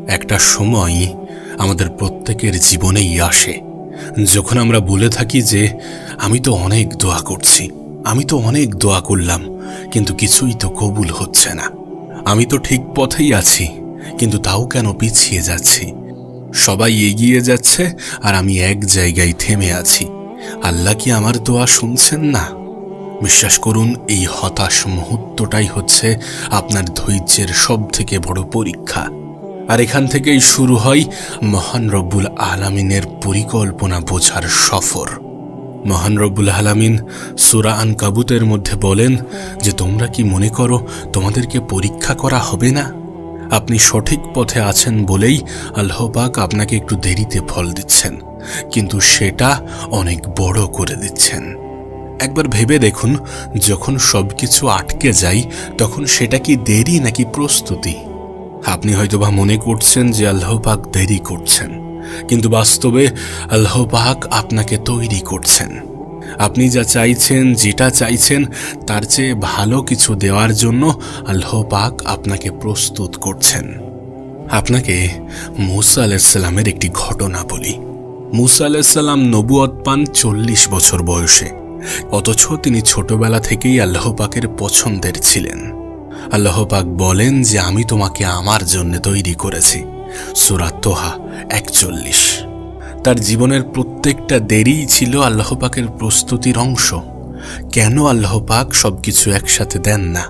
একটা সময় আমাদের প্রত্যেকের জীবনেই আসে যখন আমরা বলে থাকি যে আমি তো অনেক দোয়া করছি, আমি তো অনেক দোয়া করলাম, কিন্তু কিছুই তো কবুল হচ্ছে না। আমি তো ঠিক পথেই আছি, কিন্তু তাও কেন পিছিয়ে যাচ্ছি? সবাই এগিয়ে যাচ্ছে আর আমি এক জায়গায় থেমে আছি। আল্লাহ কি আমার দোয়া শুনছেন না? বিশ্বাস করুন, এই হতাশ মুহূর্তটাই হচ্ছে আপনার ধৈর্যের সবথেকে বড় পরীক্ষা। আর এখান থেকেই শুরু হয় মহান রব্বুল আলামিনের পরিকল্পনা বোঝার সফর। মহান রব্বুল আলামিন সূরা আনকাবুতের মধ্যে বলেন যে তোমরা কি মনে করো তোমাদেরকে পরীক্ষা করা হবে না? আপনি সঠিক পথে আছেন বলেই আল্লাহ পাক আপনাকে একটু দেরিতে ফল দিচ্ছেন, কিন্তু সেটা অনেক বড় করে দিচ্ছেন। একবার ভেবে দেখুন, যখন সবকিছু আটকে যায় তখন সেটা কি দেরি নাকি প্রস্তুতি? আপনি হয়তোবা মনে করছেন যে আল্লাহ পাক দেরি করছেন, কিন্তু বাস্তবে আল্লাহ পাক আপনাকে তৈরি করছেন। আপনি যা চাইছেন, যেটা চাইছেন তার চেয়ে ভালো কিছু দেওয়ার জন্য আল্লাহ পাক আপনাকে প্রস্তুত করছেন। আপনাকে মূসা আলাইহিস সালামের একটি ঘটনা বলি। মূসা আলাইহিস সালাম নবুয়ত পান 40 বছর বয়সে, অথচ তিনি ছোটবেলা থেকেই আল্লাহ পাকের পছন্দের ছিলেন। আল্লাহ পাক বলেন যে আমি তোমাকে আমার জন্য তৈরি করেছি, সূরা তোহা 41। তার জীবনের প্রত্যেকটা দেরিই ছিল আল্লাহ পাকের প্রস্তুতির অংশ। কেন আল্লাহ পাক সবকিছু একসাথে দেন না?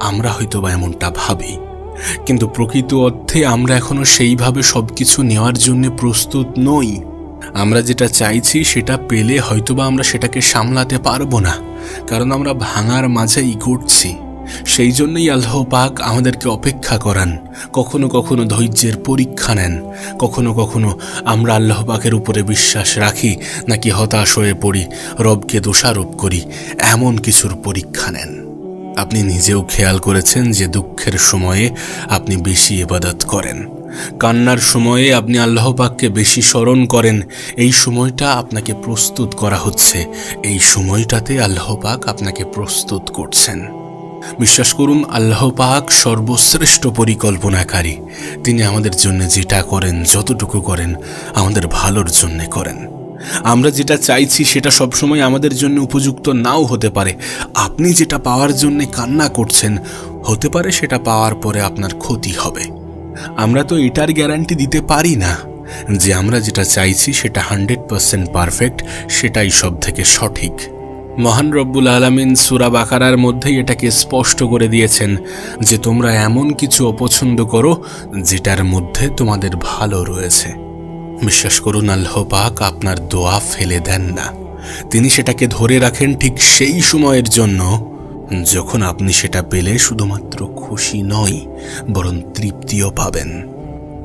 আমরা হয়তোবা এমনটা ভাবি, কিন্তু প্রকৃত অর্থে আমরা এখনো সেইভাবে সবকিছু নেওয়ার জন্য প্রস্তুত নই। আমরা যেটা চাইছি সেটা পেলে হয়তোবা আমরা সেটাকে সামলাতে পারবো না, কারণ আমরা ভাঙার মাঝেই ঘুরছি। সেই জন্যই আল্লাহ পাক আমাদেরকে অপেক্ষা করান, কখনো কখনো ধৈর্যের পরীক্ষা নেন, কখনো কখনো আমরা আল্লাহ পাকের উপরে বিশ্বাস রাখি নাকি হতাশ হয়ে পড়ি, রবকে দোষারোপ করি, এমন কিছুর পরীক্ষা নেন। আপনি নিজেও খেয়াল করেছেন যে দুঃখের সময়ে আপনি বেশি ইবাদত করেন, কান্নার সময়ে আপনি আল্লাহ পাককে বেশি স্মরণ করেন। এই সময়টা আপনাকে প্রস্তুত করা হচ্ছে, এই সময়টাতে আল্লাহ পাক আপনাকে প্রস্তুত করছেন। বিশ্বাস করুন, আল্লাহ পাক সর্বশ্রেষ্ঠ পরিকল্পনাকারী। তিনি আমাদের জন্য যেটা করেন, যতটুকু করেন আমাদের ভালোর জন্য করেন। আমরা যেটা চাইছি সেটা সবসময় আমাদের জন্য উপযুক্ত নাও হতে পারে। আপনি যেটা পাওয়ার জন্য কান্না করছেন, হতে পারে সেটা পাওয়ার পরে আপনার ক্ষতি হবে। আমরা তো এটার গ্যারান্টি দিতে পারি না যে আমরা যেটা চাইছি সেটা 100% পারফেক্ট, সেটাই সব থেকে সঠিক। মহান রব্বুল আলামিন সূরা বাকারার মধ্যেই এটাকে স্পষ্ট করে দিয়েছেন যে তোমরা এমন কিছু অপছন্দ করো যেটার মধ্যে তোমাদের ভালো রয়েছে। বিশ্বাস করুন, আল্লাহ পাক আপনার দোয়া ফেলে দেন না। তিনি সেটাকে ধরে রাখেন ঠিক সেই সময়ের জন্য যখন আপনি সেটা পেলে শুধুমাত্র খুশি নয়, বরং তৃপ্তিও পাবেন।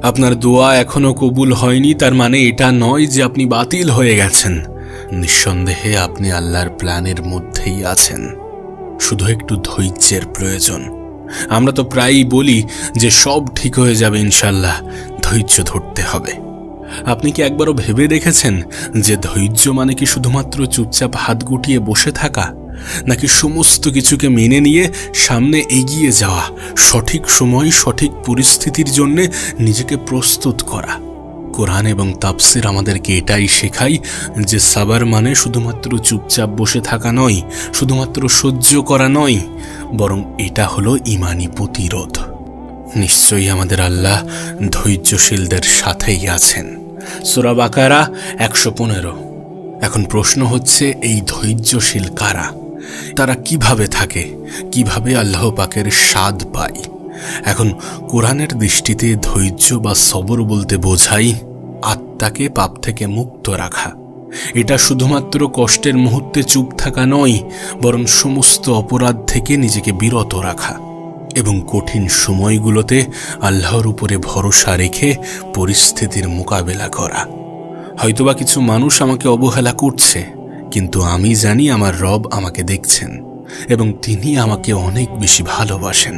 আপনার দোয়া এখনো কবুল হয়নি তার মানে এটা নয় যে আপনি বাতিল হয়ে গেছেন। নিঃসন্দেহে আপনি আল্লাহর প্ল্যানের মধ্যেই আছেন, শুধু একটু ধৈর্যের প্রয়োজন। আমরা তো প্রায়ই বলি যে সব ঠিক হয়ে যাবে ইনশাল্লাহ, ধৈর্য ধরতে হবে। আপনি কি একবারও ভেবে দেখেছেন যে ধৈর্য মানে কি শুধুমাত্র চুপচাপ হাত গুটিয়ে বসে থাকা, নাকি সমস্ত কিছুকে মেনে নিয়ে সামনে এগিয়ে যাওয়া, সঠিক সময় সঠিক পরিস্থিতির জন্য নিজেকে প্রস্তুত করা? কোরআন এবং তাফসীর আমাদেরকে এটাই শেখায় যে সাবার মানে শুধুমাত্র চুপচাপ বসে থাকা নয়, শুধুমাত্র সহ্য করা নয়, বরং এটা হলো ঈমানি প্রতিরোধ। নিশ্চয়ই আমাদের আল্লাহ ধৈর্যশীলদের সাথেই আছেন। সূরা বাকারা 115। এখন প্রশ্ন হচ্ছে, এই ধৈর্যশীল কারা? তারা কিভাবে থাকে, কিভাবে আল্লাহ পাকের স্বাদ পায়? এখন কোরআনের দৃষ্টিতে ধৈর্য বা সবর বলতে বোঝায় আত্মাকে পাপ থেকে মুক্ত রাখা। এটা শুধুমাত্র কষ্টের মুহূর্তে চুপ থাকা নয়, বরং সমস্ত অপরাধ থেকে নিজেকে বিরত রাখা এবং কঠিন সময়গুলোতে আল্লাহর উপরে ভরসা রেখে পরিস্থিতির মোকাবেলা করা। হয়তোবা কিছু মানুষ আমাকে অবহেলা করছে, কিন্তু আমি জানি আমার রব আমাকে দেখছেন এবং তিনি আমাকে অনেক বেশি ভালোবাসেন,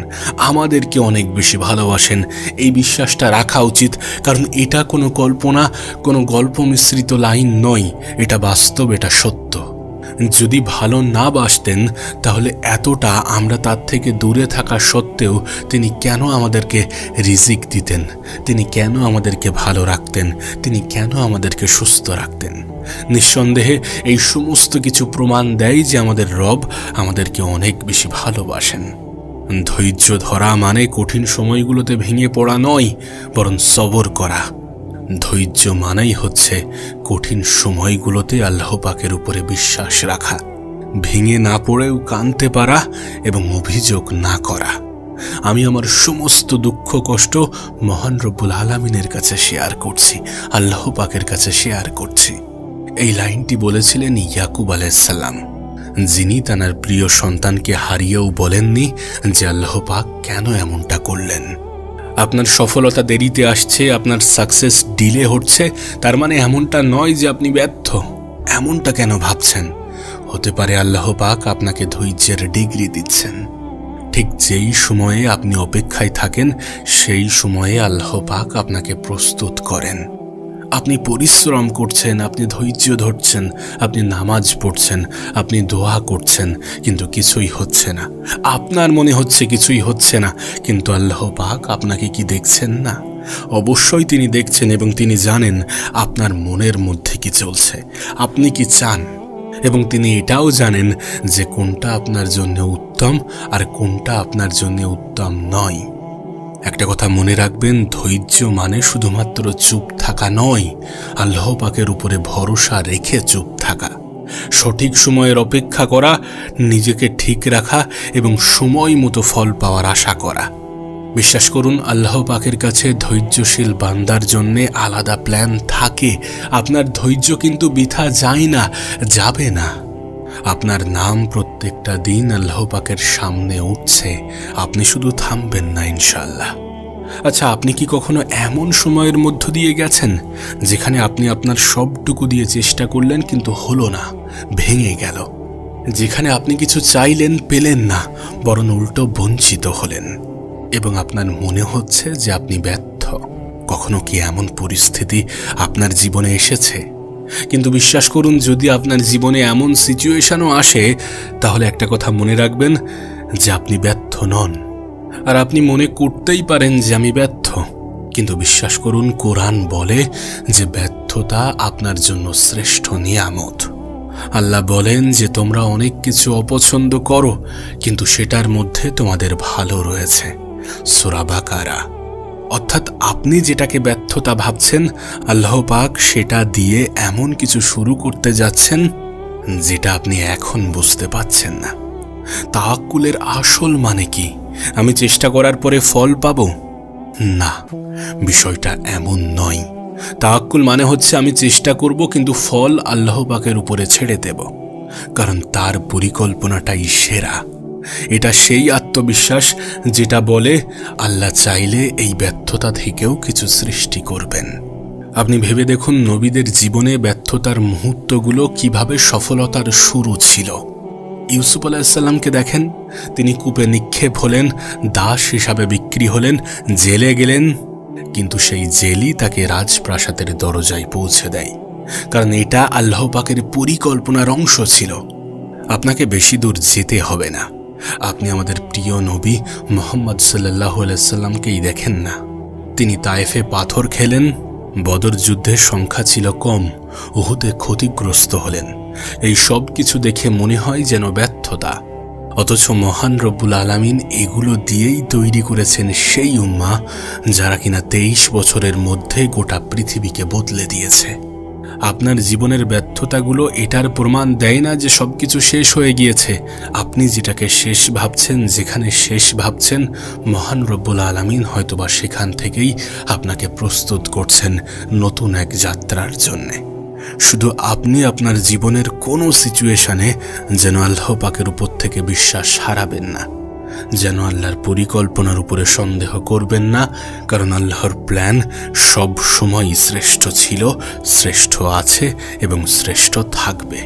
আমাদেরকে অনেক বেশি ভালোবাসেন। এই বিশ্বাসটা রাখা উচিত, কারণ এটা কোনো কল্পনা, কোনো গল্প মিশ্রিত লাইন নয়, এটা বাস্তব, এটা সত্য। যদি ভালো না বাসতেন তাহলে এতটা আমরা তার থেকে দূরে থাকা সত্ত্বেও তিনি কেন আমাদেরকে রিজিক দিতেন, তিনি কেন আমাদেরকে ভালো রাখতেন, তিনি কেন আমাদেরকে সুস্থ রাখতেন? নিঃসন্দেহে এই সমস্ত কিছু প্রমাণ দেয় যে আমাদের রব আমাদেরকে অনেক বেশি ভালোবাসেন। ধৈর্য ধরা মানে কঠিন সময়গুলোতে ভেঙে পড়া নয়, বরং সবর করা। ধৈর্য মানেই হচ্ছে কঠিন সময়গুলোতে আল্লাহ পাকের উপরে বিশ্বাস রাখা, ভেঙে না পড়েও কাঁদতে পারা এবং অভিযোগ না করা। আমি আমার সমস্ত দুঃখ কষ্ট মহান রব্বুল আলামিনের কাছে শেয়ার করছি, আল্লাহ পাকের কাছে শেয়ার করছি। এই লাইনটি বলেছিলেন ইয়াকুব আলাইহিস সালাম, যিনি তার প্রিয় সন্তানকে হারিয়েও বলেননি যে আল্লাহ পাক কেন এমনটা করলেন। আপনার সফলতা দেরিতে আসছে, আপনার সাকসেস ডিলে হচ্ছে, তার মানে এমনটা নয় যে আপনি ব্যর্থ। এমনটা কেন ভাবছেন? হতে পারে আল্লাহ পাক আপনাকে ধৈর্যের ডিগ্রি দিচ্ছেন। ঠিক যেই সময়ে আপনি অপেক্ষায় থাকেন সেই সময়ে আল্লাহ পাক আপনাকে প্রস্তুত করেন। আপনি পরিশ্রম করছেন, আপনি ধৈর্য ধরছেন, আপনি নামাজ পড়ছেন, আপনি দোয়া করছেন, কিন্তু কিছুই হচ্ছে না। আপনার মনে হচ্ছে কিছুই হচ্ছে না, কিন্তু আল্লাহ পাক আপনাকে কি দেখছেন না? অবশ্যই তিনি দেখছেন এবং তিনি জানেন আপনার মনের মধ্যে কি চলছে, আপনি কি চান, এবং তিনি এটাও জানেন যে কোনটা আপনার জন্য উত্তম আর কোনটা আপনার জন্য উত্তম নয়। একটা কথা মনে রাখবেন, ধৈর্য মানে শুধুমাত্র চুপ থাকা নয়, আল্লাহ পাকের উপরে ভরসা রেখে চুপ থাকা, সঠিক সময়ের অপেক্ষা করা, নিজেকে ঠিক রাখা এবং সময় মতো ফল পাওয়ার আশা করা। বিশ্বাস করুন, আল্লাহ পাকের কাছে ধৈর্যশীল বান্দার জন্যে আলাদা প্ল্যান থাকে। আপনার ধৈর্য কিন্তু বৃথা যায় না, যাবে না। আপনার নাম প্রত্যেকটা দিন আল্লাহ পাকের সামনে উঠছে, আপনি শুধু থামবেন না ইনশাআল্লাহ। আচ্ছা, আপনি কি কখনো এমন সময়ের মধ্য দিয়ে গেছেন যেখানে আপনি আপনার সবটুকু দিয়ে চেষ্টা করলেন কিন্তু হলো না, ভেঙে গেল? যেখানে আপনি কিছু চাইলেন, পেলেন না, বরং উল্টো বঞ্চিত হলেন এবং আপনার মনে হচ্ছে যে আপনি ব্যর্থ? কখনো কি এমন পরিস্থিতি আপনার জীবনে এসেছে? কিন্তু বিশ্বাস করুন, যদি আপনার জীবনে এমন সিচুয়েশনও আসে, তাহলে একটা কথা মনে রাখবেন যে আপনি ব্যর্থ নন। আর আপনি মনে করতেই পারেন যে আমি ব্যর্থ, কিন্তু বিশ্বাস করুন, কোরআন বলে যে ব্যর্থতা আপনার জন্য শ্রেষ্ঠ নিয়ামত। আল্লাহ বলেন যে তোমরা অনেক কিছু অপছন্দ করো, কিন্তু সেটার মধ্যে তোমাদের ভালো রয়েছে। সূরা বাকারা। অর্থাৎ আপনি যেটাকে ব্যর্থতা ভাবছেন, আল্লাহ পাক সেটা দিয়ে এমন কিছু শুরু করতে যাচ্ছেন যেটা আপনি এখন বুঝতে পাচ্ছেন না। তাওয়াক্কুলের আসল মানে কি? আমি চেষ্টা করার পরে ফল পাবো? না, বিষয়টা এমন নয়। তাওয়াক্কুল মানে হচ্ছে আমি চেষ্টা করব কিন্তু ফল আল্লাহ পাকের উপরে ছেড়ে দেব, কারণ তার পরিকল্পনাটাই সেরা। এটা সেই আত্মবিশ্বাস যেটা বলে আল্লাহ চাইলে এই ব্যর্থতা থেকেও কিছু সৃষ্টি করবেন। আপনি ভেবে দেখুন, নবীদের জীবনে ব্যর্থতার মুহূর্তগুলো কিভাবে সফলতার শুরু ছিল। ইউসুফ আলাইহিসসালামকে দেখেন, তিনি কূপে নিক্ষেপ হলেন, দাস হিসাবে বিক্রি হলেন, জেলে গেলেন, কিন্তু সেই জেলই তাকে রাজপ্রাসাদের দরজায় পৌঁছে দেয়, কারণ এটা আল্লাহ পাকের পরিকল্পনার অংশ ছিল। আপনাকে বেশি দূর যেতে হবে না, আপনি আমাদের প্রিয় নবী মুহাম্মদ সাল্লাল্লাহু আলাইহি সাল্লামকেই দেখেন না। তিনি তায়েফে পাথর খেলেন, বদর যুদ্ধের সংখ্যা ছিল কম, উহুদে ক্ষতিগ্রস্ত হলেন। এই সব কিছু দেখে মনে হয় যেন ব্যর্থতা, অথচ মহান রব্বুল আলামিন এগুলো দিয়েই তৈরি করেছেন সেই উম্মাহ যারা কিনা 23 বছরের মধ্যে গোটা পৃথিবীকে বদলে দিয়েছে। আপনার জীবনের ব্যর্থতাগুলো এটার প্রমাণ দেয় না যে সবকিছু শেষ হয়ে গিয়েছে। আপনি যেটাকে শেষ ভাবছেন, যেখানে শেষ ভাবছেন, মহান রব্বুল আলামিন হয়তোবা সেখান থেকেই আপনাকে প্রস্তুত করছেন নতুন এক যাত্রার জন্যে। শুধু আপনি আপনার জীবনের কোনো সিচুয়েশনে যেন আল্লাহ পাকের উপর থেকে বিশ্বাস হারাবেন না, যেন আল্লাহর পরিকল্পনার উপরে সন্দেহ করবেন না, কারণ আল্লাহর প্ল্যান সব সময়ই শ্রেষ্ঠ ছিল, শ্রেষ্ঠ আছে এবং শ্রেষ্ঠ থাকবে।